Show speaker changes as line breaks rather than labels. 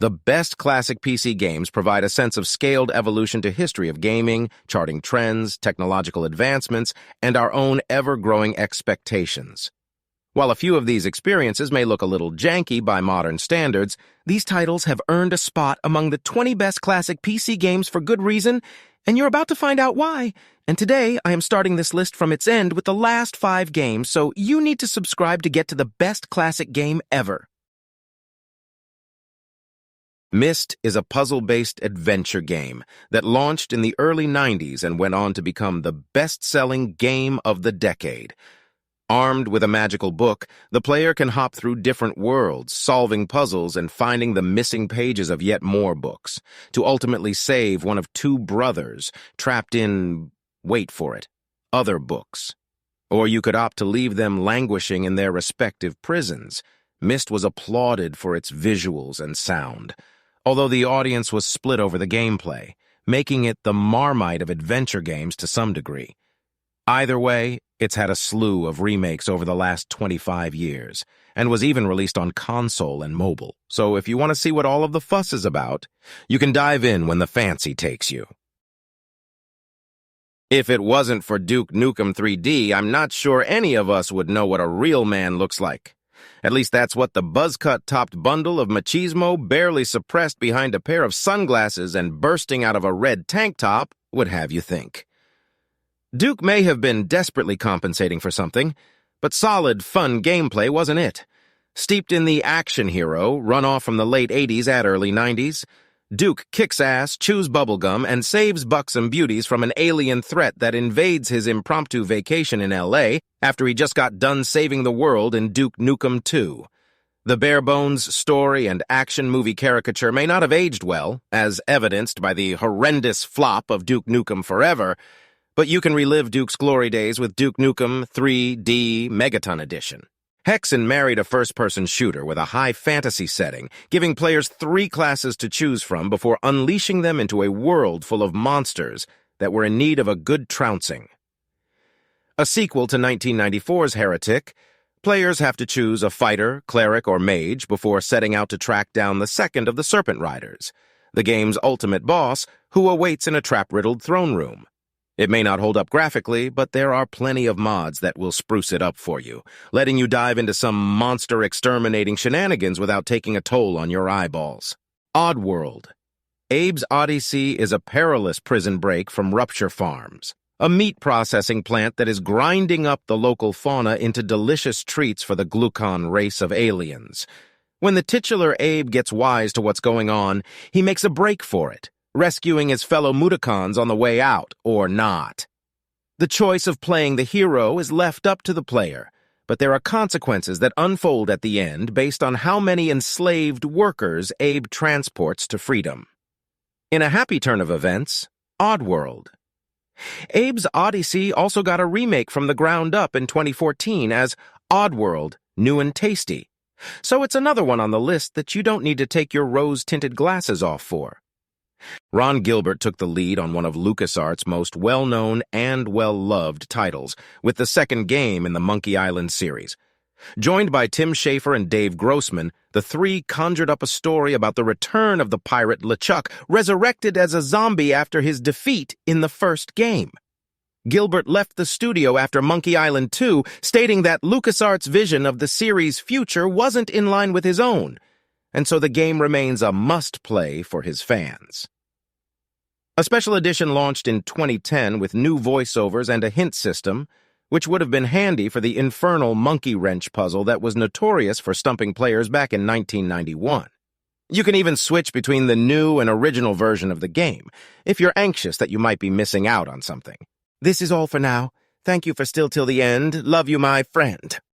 The best classic PC games provide a sense of scaled evolution to history of gaming, charting trends, technological advancements, and our own ever-growing expectations. While a few of these experiences may look a little janky by modern standards, these titles have earned a spot among the 20 best classic PC games for good reason, and you're about to find out why. And today, I am starting this list from its end with the last 5 games, so you need to subscribe to get to the best classic game ever. Myst is a puzzle-based adventure game that launched in the early 90s and went on to become the best-selling game of the decade. Armed with a magical book, the player can hop through different worlds, solving puzzles and finding the missing pages of yet more books, to ultimately save one of 2 brothers trapped in, wait for it, other books. Or you could opt to leave them languishing in their respective prisons. Myst was applauded for its visuals and sound, although the audience was split over the gameplay, making it the Marmite of adventure games to some degree. Either way, it's had a slew of remakes over the last 25 years, and was even released on console and mobile. So if you want to see what all of the fuss is about, you can dive in when the fancy takes you. If it wasn't for Duke Nukem 3D, I'm not sure any of us would know what a real man looks like. At least that's what the buzz-cut-topped bundle of machismo barely suppressed behind a pair of sunglasses and bursting out of a red tank top would have you think. Duke may have been desperately compensating for something, but solid, fun gameplay wasn't it. Steeped in the action hero, run off from the late 80s at early 90s, Duke kicks ass, chews bubblegum, and saves buxom beauties from an alien threat that invades his impromptu vacation in LA after he just got done saving the world in Duke Nukem 2. The bare-bones story and action movie caricature may not have aged well, as evidenced by the horrendous flop of Duke Nukem Forever, but you can relive Duke's glory days with Duke Nukem 3D Megaton Edition. Hexen married a first-person shooter with a high fantasy setting, giving players 3 classes to choose from before unleashing them into a world full of monsters that were in need of a good trouncing. A sequel to 1994's Heretic, players have to choose a fighter, cleric, or mage before setting out to track down the second of the Serpent Riders, the game's ultimate boss, who awaits in a trap-riddled throne room. It may not hold up graphically, but there are plenty of mods that will spruce it up for you, letting you dive into some monster-exterminating shenanigans without taking a toll on your eyeballs. Oddworld. Abe's Oddysee is a perilous prison break from Rupture Farms, a meat processing plant that is grinding up the local fauna into delicious treats for the glucon race of aliens. When the titular Abe gets wise to what's going on, he makes a break for it, rescuing his fellow Mudokons on the way out, or not. The choice of playing the hero is left up to the player, but there are consequences that unfold at the end based on how many enslaved workers Abe transports to freedom. In a happy turn of events, Oddworld. Abe's Oddysee also got a remake from the ground up in 2014 as Oddworld, New and Tasty. So it's another one on the list that you don't need to take your rose-tinted glasses off for. Ron Gilbert took the lead on one of LucasArts' most well-known and well-loved titles, with the second game in the Monkey Island series. Joined by Tim Schafer and Dave Grossman, the 3 conjured up a story about the return of the pirate LeChuck, resurrected as a zombie after his defeat in the first game. Gilbert left the studio after Monkey Island 2, stating that LucasArts' vision of the series' future wasn't in line with his own, and so the game remains a must-play for his fans. A special edition launched in 2010 with new voiceovers and a hint system, which would have been handy for the infernal monkey wrench puzzle that was notorious for stumping players back in 1991. You can even switch between the new and original version of the game, if you're anxious that you might be missing out on something. This is all for now. Thank you for still till the end. Love you, my friend.